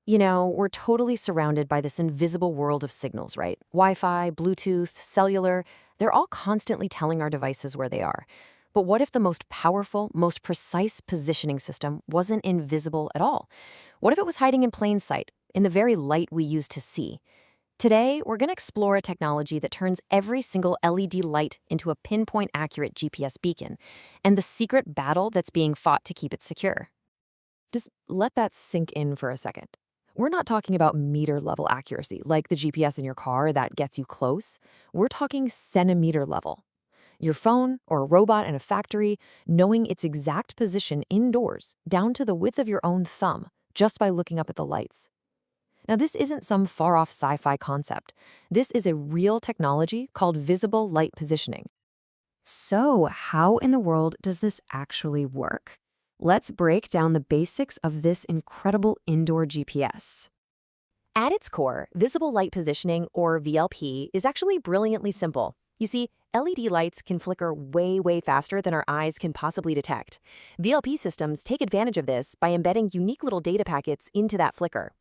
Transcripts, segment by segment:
You know, we're totally surrounded by this invisible world of signals, right? Wi-Fi, Bluetooth, cellular, they're all constantly telling our devices where they are. But what if the most powerful, most precise positioning system wasn't invisible at all? What if it was hiding in plain sight, in the very light we use to see? Today, we're going to explore a technology that turns every single LED light into a pinpoint-accurate GPS beacon, and the secret battle that's being fought to keep it secure. Just let that sink in for a second. We're not talking about meter-level accuracy, like the GPS in your car that gets you close. We're talking centimeter level. Your phone or a robot in a factory knowing its exact position indoors, down to the width of your own thumb, just by looking up at the lights. Now, this isn't some far-off sci-fi concept. This is a real technology called visible light positioning. So, how in the world does this actually work? Let's break down the basics of this incredible indoor GPS. At its core, visible light positioning, or VLP, is actually brilliantly simple. You see, LED lights can flicker way faster than our eyes can possibly detect. VLP systems take advantage of this by embedding unique little data packets into that flicker.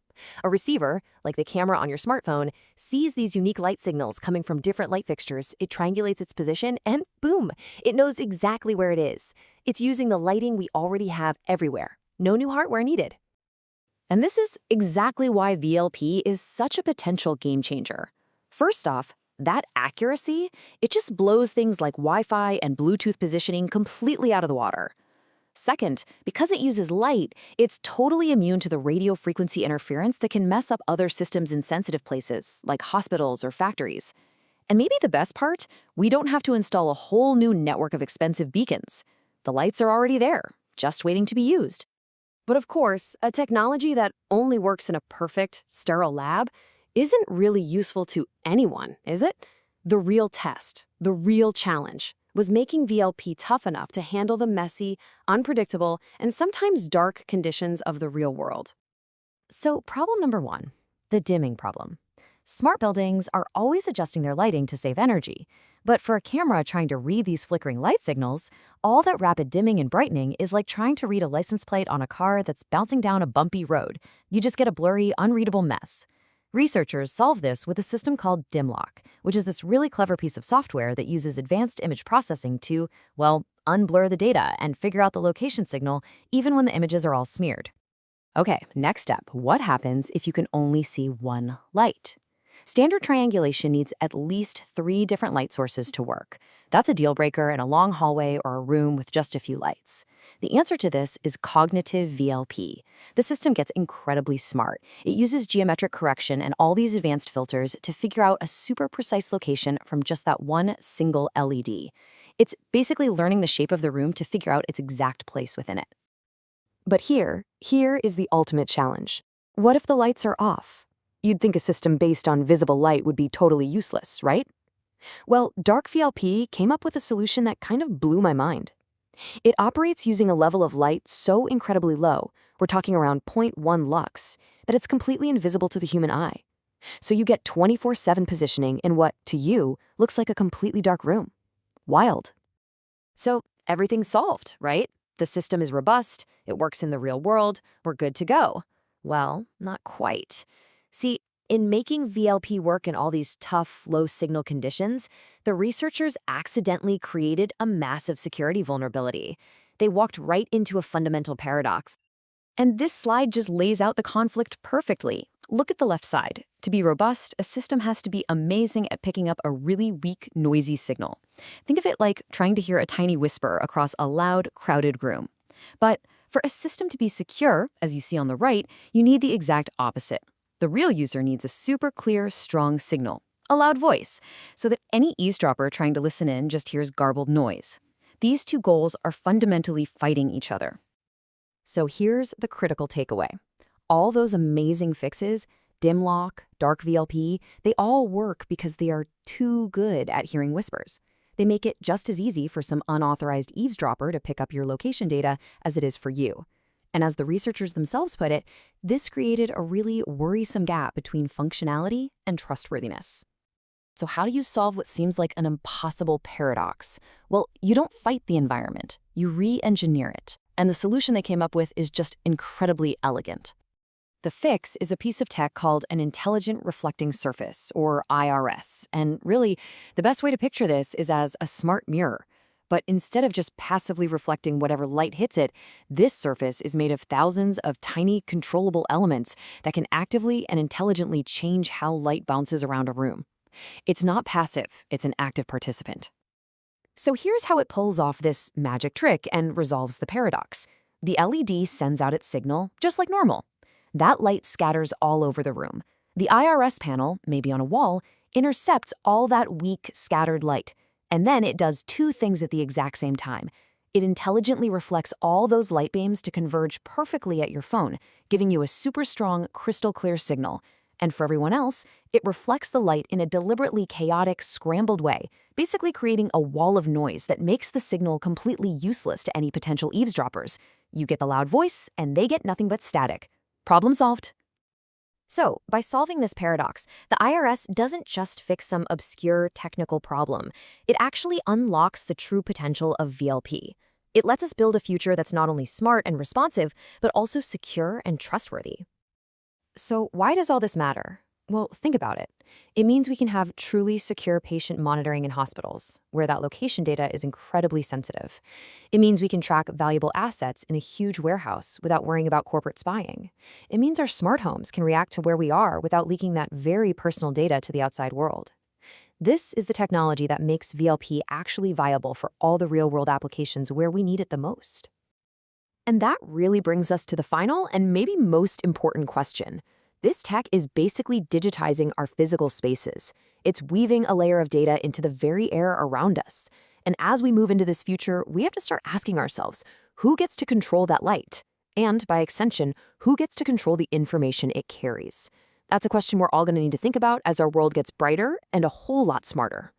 A receiver, like the camera on your smartphone, sees these unique light signals coming from different light fixtures, it triangulates its position, and boom, it knows exactly where it is. It's using the lighting we already have everywhere. No new hardware needed. And this is exactly why VLP is such a potential game changer. First off, that accuracy, it just blows things like Wi-Fi and Bluetooth positioning completely out of the water. Second, because it uses light, it's totally immune to the radio frequency interference that can mess up other systems in sensitive places, like hospitals or factories. And maybe the best part, we don't have to install a whole new network of expensive beacons. The lights are already there, just waiting to be used. But of course, a technology that only works in a perfect, sterile lab isn't really useful to anyone, is it? The real test, the real challenge, was making VLP tough enough to handle the messy, unpredictable, and sometimes dark conditions of the real world. So problem number one, the dimming problem. Smart buildings are always adjusting their lighting to save energy. But for a camera trying to read these flickering light signals, all that rapid dimming and brightening is like trying to read a license plate on a car that's bouncing down a bumpy road. You just get a blurry, unreadable mess. Researchers solve this with a system called DIMLOC, which is this really clever piece of software that uses advanced image processing to, well, unblur the data and figure out the location signal even when the images are all smeared. Okay, next step. What happens if you can only see one light? Standard triangulation needs at least 3 different light sources to work. That's a deal breaker in a long hallway or a room with just a few lights. The answer to this is cognitive VLP. The system gets incredibly smart. It uses geometric correction and all these advanced filters to figure out a super precise location from just that one single LED. It's basically learning the shape of the room to figure out its exact place within it. But here is the ultimate challenge. What if the lights are off? You'd think a system based on visible light would be totally useless, right? Well, DarkVLP came up with a solution that kind of blew my mind. It operates using a level of light so incredibly low, we're talking around zero point 0.1 lux, that it's completely invisible to the human eye. So you get 24/7 positioning in what, to you, looks like a completely dark room. Wild. So everything's solved, right? The system is robust, it works in the real world, we're good to go. Well, not quite. See, in making VLP work in all these tough, low-signal conditions, the researchers accidentally created a massive security vulnerability. They walked right into a fundamental paradox. And this slide just lays out the conflict perfectly. Look at the left side. To be robust, a system has to be amazing at picking up a really weak, noisy signal. Think of it like trying to hear a tiny whisper across a loud, crowded room. But for a system to be secure, as you see on the right, you need the exact opposite. The real user needs a super clear, strong signal, a loud voice, so that any eavesdropper trying to listen in just hears garbled noise. These two goals are fundamentally fighting each other. So here's the critical takeaway. All those amazing fixes, DIMLOC, DarkVLP, they all work because they are too good at hearing whispers. They make it just as easy for some unauthorized eavesdropper to pick up your location data as it is for you. And as the researchers themselves put it, this created a really worrisome gap between functionality and trustworthiness. So how do you solve what seems like an impossible paradox? Well, you don't fight the environment, you re-engineer it. And the solution they came up with is just incredibly elegant. The fix is a piece of tech called an intelligent reflecting surface, or IRS. And really, the best way to picture this is as a smart mirror. But instead of just passively reflecting whatever light hits it, this surface is made of thousands of tiny, controllable elements that can actively and intelligently change how light bounces around a room. It's not passive, it's an active participant. So here's how it pulls off this magic trick and resolves the paradox. The LED sends out its signal just like normal. That light scatters all over the room. The IRS panel, maybe on a wall, intercepts all that weak, scattered light. And then it does two things at the exact same time. It intelligently reflects all those light beams to converge perfectly at your phone, giving you a super strong, crystal clear signal. And for everyone else, it reflects the light in a deliberately chaotic, scrambled way, basically creating a wall of noise that makes the signal completely useless to any potential eavesdroppers. You get the loud voice, and they get nothing but static. Problem solved. So, by solving this paradox, the IRS doesn't just fix some obscure technical problem. It actually unlocks the true potential of VLP. It lets us build a future that's not only smart and responsive, but also secure and trustworthy. So, why does all this matter? Well, think about it. It means we can have truly secure patient monitoring in hospitals, where that location data is incredibly sensitive. It means we can track valuable assets in a huge warehouse without worrying about corporate spying. It means our smart homes can react to where we are without leaking that very personal data to the outside world. This is the technology that makes VLP actually viable for all the real-world applications where we need it the most. And that really brings us to the final and maybe most important question. This tech is basically digitizing our physical spaces. It's weaving a layer of data into the very air around us. And as we move into this future, we have to start asking ourselves, who gets to control that light? And by extension, who gets to control the information it carries? That's a question we're all going to need to think about as our world gets brighter and a whole lot smarter.